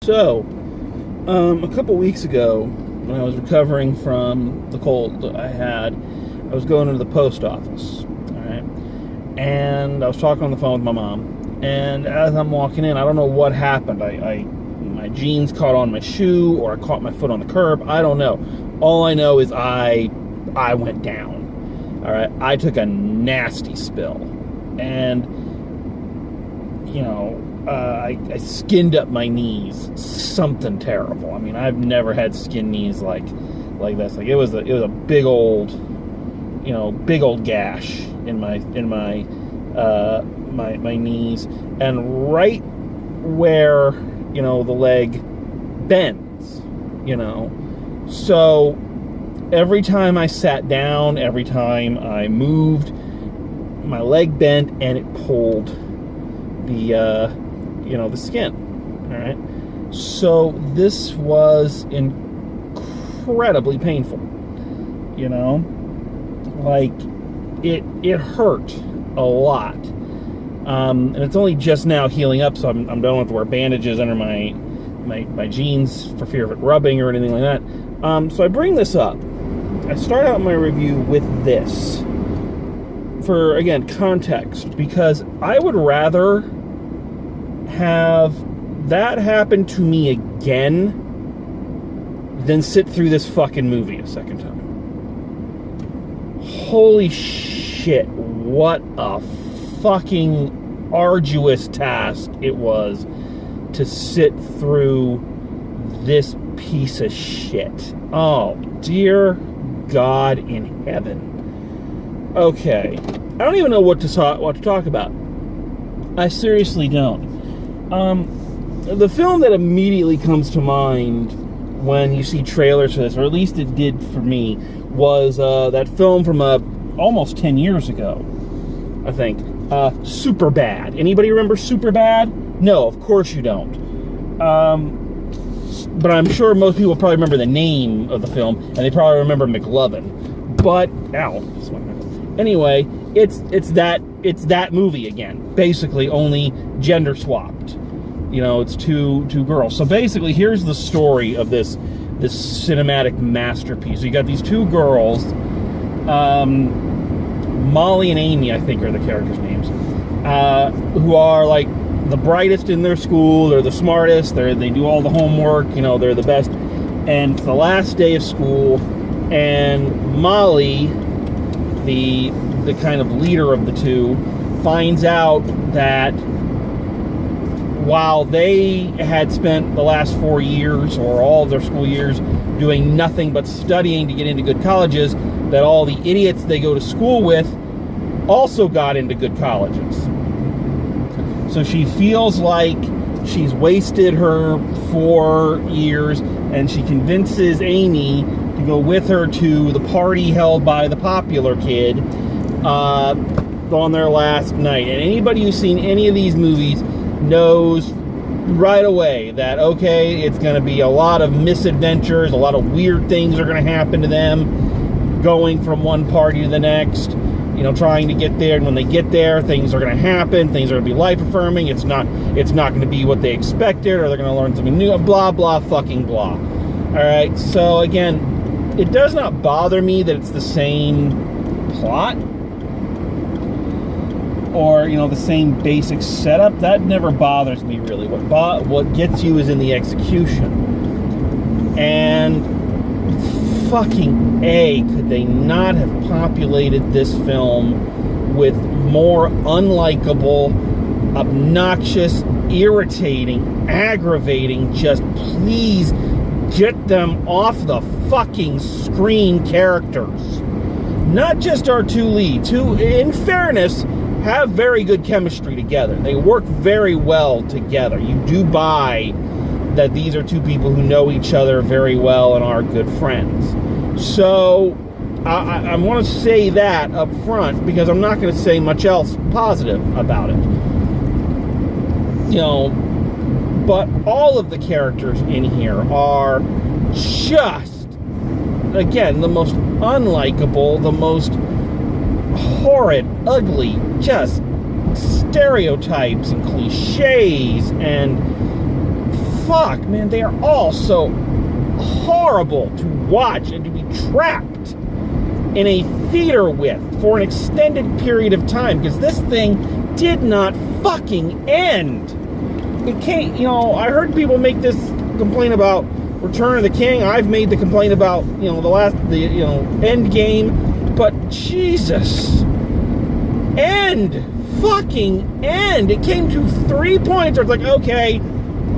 So, a couple weeks ago, when I was recovering from the cold that I had, I was going into the post office, alright? And I was talking on the phone with my mom, and as I'm walking in, I don't know what happened. My jeans caught on my shoe, or I caught my foot on the curb, I don't know. All I know is I went down, alright? I took a nasty spill, and, I skinned up my knees. Something terrible. I mean, I've never had skin knees like this. Like it was a big old gash in my knees, and right where the leg bends. So every time I sat down, every time I moved, my leg bent and it pulled the skin. All right. So this was incredibly painful. Like it hurt a lot. And it's only just now healing up, so I don't have to wear bandages under my jeans for fear of it rubbing or anything like that. So I bring this up. I start out my review with this for, again, context, because I would rather have that happen to me again than sit through this fucking movie a second time. Holy shit, what a fucking arduous task it was to sit through this piece of shit. Oh, dear God in heaven. Okay, I don't even know what to talk about. I seriously don't. The film that immediately comes to mind when you see trailers for this, or at least it did for me, was that film from almost 10 years ago, I think. Superbad. Anybody remember Superbad? No, of course you don't. But I'm sure most people probably remember the name of the film, and they probably remember McLovin. But, anyway, it's that movie again. Basically, only gender swapped. It's two girls. So basically, here's the story of this cinematic masterpiece. So you got these two girls, Molly and Amy, I think are the characters' names, who are like the brightest in their school. They're the smartest. They do all the homework. They're the best. And it's the last day of school, and Molly, the kind of leader of the two, finds out that while they had spent the last 4 years, or all of their school years, doing nothing but studying to get into good colleges, that all the idiots they go to school with also got into good colleges. So she feels like she's wasted her 4 years, and she convinces Amy to go with her to the party held by the popular kid on their last night. And anybody who's seen any of these movies knows right away that, okay, it's going to be a lot of misadventures, a lot of weird things are going to happen to them, going from one party to the next, trying to get there. And when they get there, things are going to happen, things are going to be life-affirming, it's not going to be what they expected, or they're going to learn something new, blah, blah, fucking blah. Alright, so again, it does not bother me that it's the same plot, or the same basic setup. That never bothers me really. What gets you is in the execution. And fucking A, could they not have populated this film with more unlikable, obnoxious, irritating, aggravating, just please get them off the fucking screen characters? Not just our two leads, who, in fairness, have very good chemistry together. They work very well together. You do buy that these are two people who know each other very well and are good friends. So I want to say that up front, because I'm not going to say much else positive about it. But all of the characters in here are just, again, the most unlikable, the most horrid, ugly, just stereotypes and cliches and fuck, man, they are all so horrible to watch and to be trapped in a theater with for an extended period of time, because this thing did not fucking end. It can't, I heard people make this complaint about Return of the King. I've made the complaint about, End Game, but Jesus. Fucking end. It came to 3 points where it's like, okay,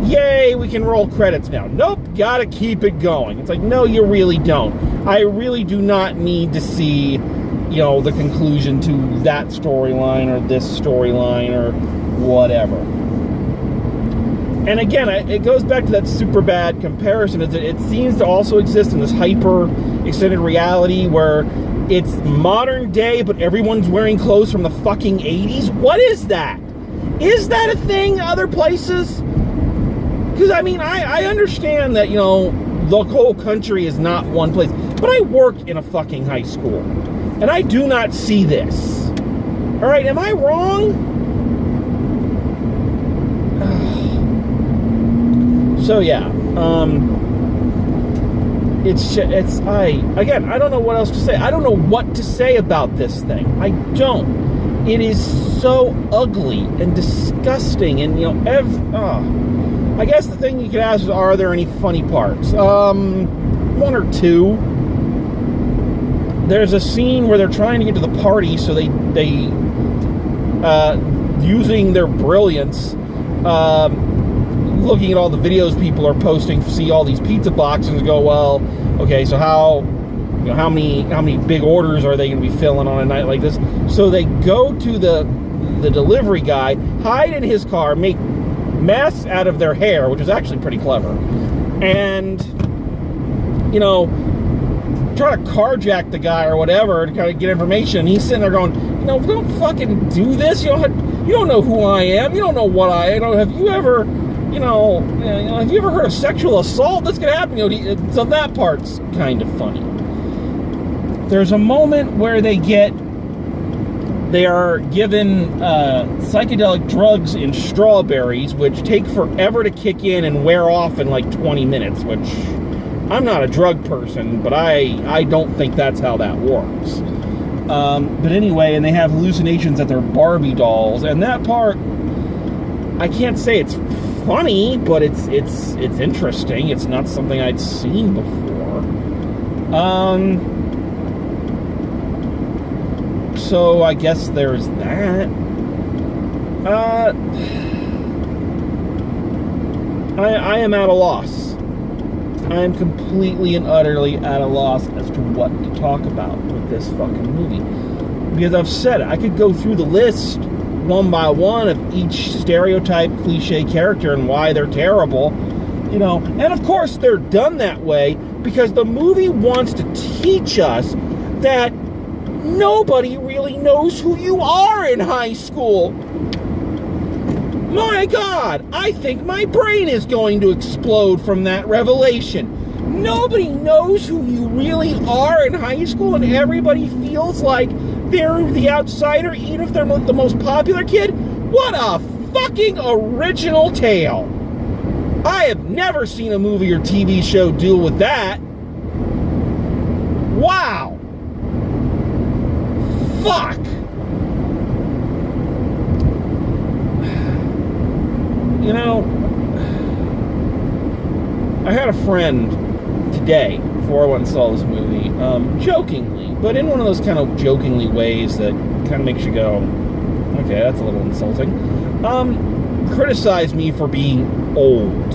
yay, we can roll credits now. Nope, gotta keep it going. It's like, no, you really don't. I really do not need to see, the conclusion to that storyline or this storyline or whatever. And again, it goes back to that Superbad comparison. It seems to also exist in this hyper extended reality where it's modern day, but everyone's wearing clothes from the fucking 80s. What is that? Is that a thing other places? Because, I understand that, the whole country is not one place. But I work in a fucking high school. And I do not see this. All right, am I wrong? So, yeah. I don't know what else to say. I don't know what to say about this thing. I don't. It is so ugly and disgusting. And, I guess the thing you could ask is, are there any funny parts? One or two. There's a scene where they're trying to get to the party, so they using their brilliance, looking at all the videos people are posting, see all these pizza boxes and go, well, okay, so how many big orders are they going to be filling on a night like this? So they go to the delivery guy, hide in his car, make masks out of their hair, which is actually pretty clever, and try to carjack the guy or whatever to kind of get information. And he's sitting there going, don't fucking do this. You don't know who I am. You don't know what I am. Have you ever have you ever heard of sexual assault? That's gonna happen. So that part's kind of funny. There's a moment where they are given psychedelic drugs in strawberries, which take forever to kick in and wear off in like 20 minutes, which I'm not a drug person, but I don't think that's how that works. But anyway, and they have hallucinations that they're Barbie dolls, and that part, I can't say it's funny, but it's interesting. It's not something I'd seen before. So I guess there's that. I am at a loss. I am completely and utterly at a loss as to what to talk about with this fucking movie. Because I've said it, I could go through the list one by one of each stereotype cliche character and why they're terrible, and of course they're done that way because the movie wants to teach us that nobody really knows who you are in high school. My God, I think my brain is going to explode from that revelation. Nobody knows who you really are in high school, and everybody feels like they're the outsider, even if they're the most popular kid. What a fucking original tale. I have never seen a movie or TV show deal with that. Wow. Fuck. I had a friend today, before I went and saw this movie, jokingly, but in one of those kind of jokingly ways that kind of makes you go, okay, that's a little insulting, criticized me for being old,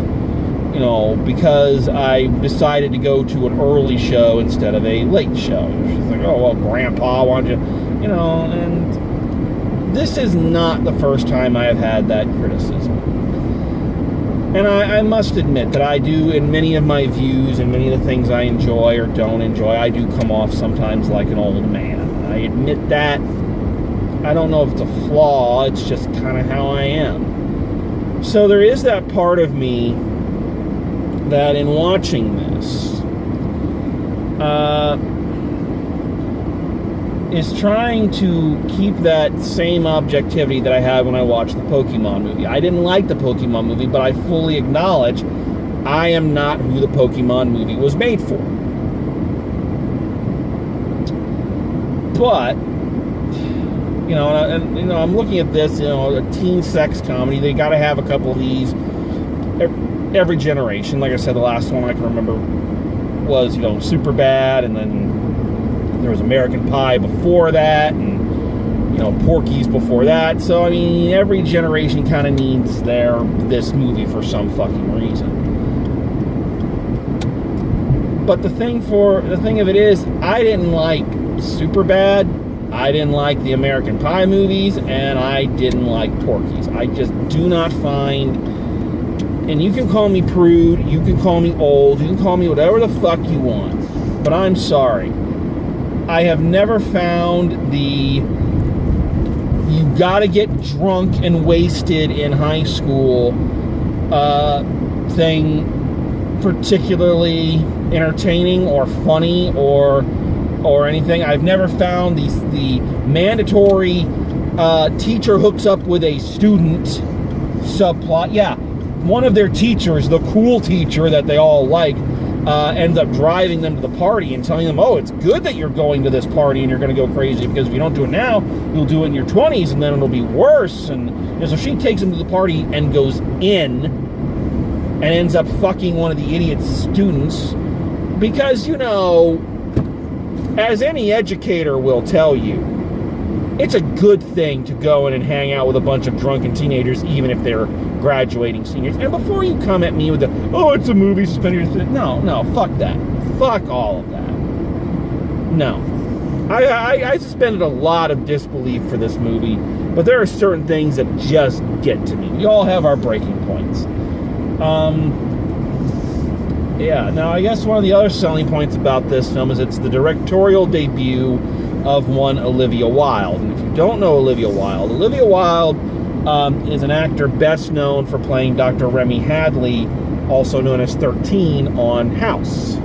because I decided to go to an early show instead of a late show. She's like, oh, well, Grandpa, why don't you, and this is not the first time I have had that criticism. And I must admit that I do, in many of my views and many of the things I enjoy or don't enjoy, I do come off sometimes like an old man. I admit that. I don't know if it's a flaw, it's just kind of how I am. So there is that part of me that in watching this, is trying to keep that same objectivity that I had when I watched the Pokemon movie. I didn't like the Pokemon movie, but I fully acknowledge I am not who the Pokemon movie was made for. But, I'm looking at this, a teen sex comedy. They got to have a couple of these every generation. Like I said, the last one I can remember was, Superbad, and then there was American Pie before that, and, Porky's before that. So, every generation kind of needs this movie for some fucking reason. But the thing of it is, I didn't like Superbad, I didn't like the American Pie movies, and I didn't like Porky's. I just do not find, and you can call me prude, you can call me old, you can call me whatever the fuck you want, but I'm sorry. I have never found you gotta get drunk and wasted in high school thing particularly entertaining or funny or anything. I've never found the mandatory teacher hooks up with a student subplot. Yeah, one of their teachers, the cool teacher that they all like, ends up driving them to the party and telling them, oh, it's good that you're going to this party and you're going to go crazy, because if you don't do it now, you'll do it in your 20s and then it'll be worse. And so she takes him to the party and goes in and ends up fucking one of the idiot students because, as any educator will tell you, it's a good thing to go in and hang out with a bunch of drunken teenagers, even if they're graduating seniors. And before you come at me with it's a movie, suspend your... No, fuck that. Fuck all of that. No. I suspended a lot of disbelief for this movie, but there are certain things that just get to me. We all have our breaking points. Now I guess one of the other selling points about this film is it's the directorial debut of one Olivia Wilde. And if you don't know Olivia Wilde is an actor best known for playing Dr. Remy Hadley, also known as 13 on House,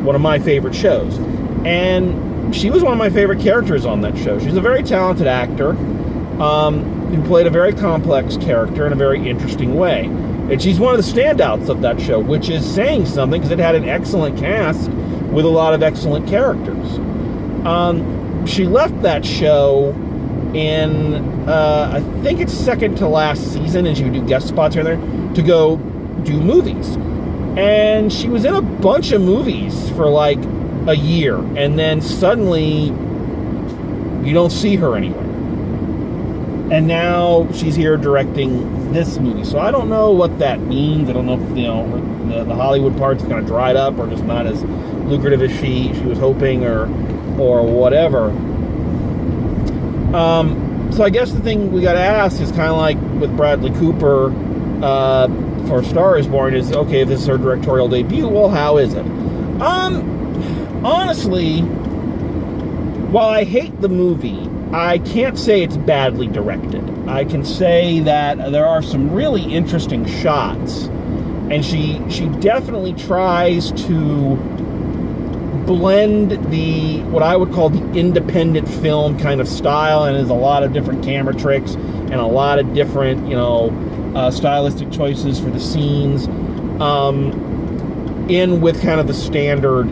one of my favorite shows. And she was one of my favorite characters on that show. She's a very talented actor who played a very complex character in a very interesting way. And she's one of the standouts of that show, which is saying something because it had an excellent cast with a lot of excellent characters. She left that show in, I think it's second to last season, and she would do guest spots here and there, to go do movies. And she was in a bunch of movies for like a year, and then suddenly you don't see her anywhere. And now she's here directing this movie. So I don't know what that means. I don't know if the Hollywood part's kind of dried up or just not as lucrative as she was hoping or whatever. So I guess the thing we got to ask is kind of like with Bradley Cooper for Star is Born is, okay, if this is her directorial debut, well, how is it? Honestly, while I hate the movie, I can't say it's badly directed. I can say that there are some really interesting shots, and she definitely tries to blend what I would call the independent film kind of style, and there's a lot of different camera tricks and a lot of different, stylistic choices for the scenes, in with kind of the standard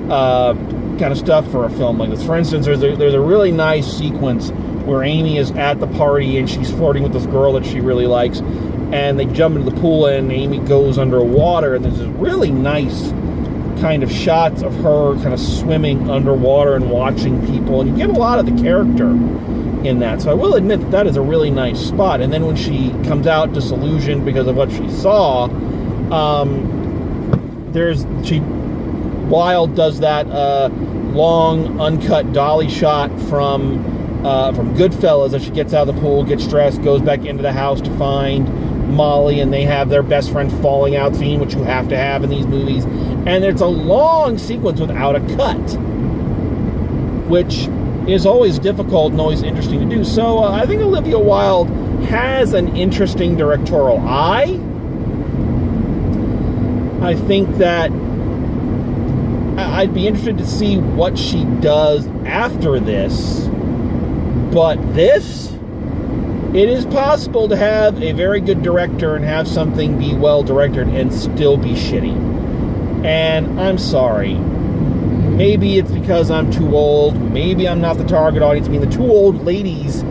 kind of stuff for a film like this. For instance, there's a really nice sequence where Amy is at the party and she's flirting with this girl that she really likes, and they jump into the pool and Amy goes underwater, and there's this really nice kind of shots of her kind of swimming underwater and watching people, and you get a lot of the character in that. So I will admit that is a really nice spot. And then when she comes out disillusioned because of what she saw, Wilde does that long uncut dolly shot from Goodfellas as she gets out of the pool, gets dressed, goes back into the house to find Molly, and they have their best friend falling out scene, which you have to have in these movies. And it's a long sequence without a cut, which is always difficult and always interesting to do. So I think Olivia Wilde has an interesting directorial eye. I think that I'd be interested to see what she does after this. But this, it is possible to have a very good director and have something be well directed and still be shitty. And I'm sorry. Maybe it's because I'm too old. Maybe I'm not the target audience. I mean, the two old ladies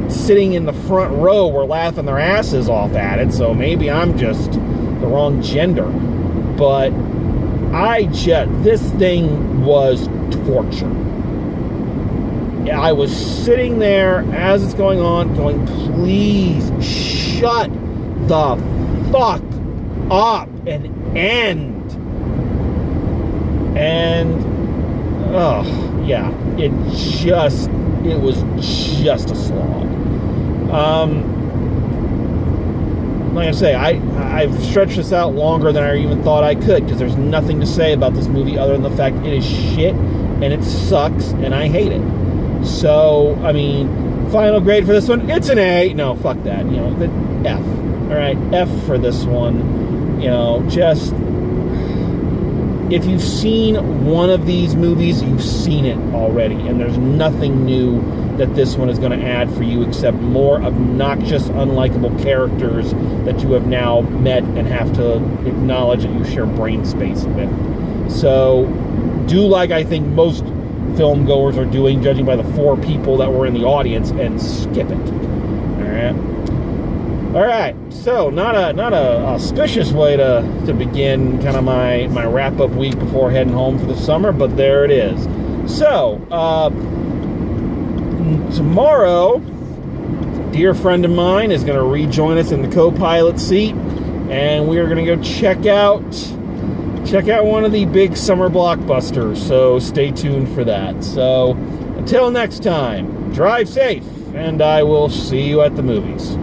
sitting in the front row were laughing their asses off at it, so maybe I'm just the wrong gender. But this thing was torture. I was sitting there as it's going on, going, please shut the fuck up and end. And, yeah, it was just a slog. Like I say, I've stretched this out longer than I even thought I could, because there's nothing to say about this movie other than the fact it is shit, and it sucks, and I hate it. So, I mean, final grade for this one, it's an A. No, fuck that. You know, the F. All right, F for this one. You know, just, if you've seen one of these movies, you've seen it already, and there's nothing new that this one is going to add for you except more obnoxious, unlikable characters that you have now met and have to acknowledge that you share brain space with. So, do like I think most film goers are doing, judging by the 4 people that were in the audience, and skip it. All right. So not a auspicious way to begin kind of my wrap up week before heading home for the summer, but there it is. So tomorrow, a dear friend of mine is going to rejoin us in the co-pilot seat, and we are going to go check out one of the big summer blockbusters, so stay tuned for that. So, until next time, drive safe, and I will see you at the movies.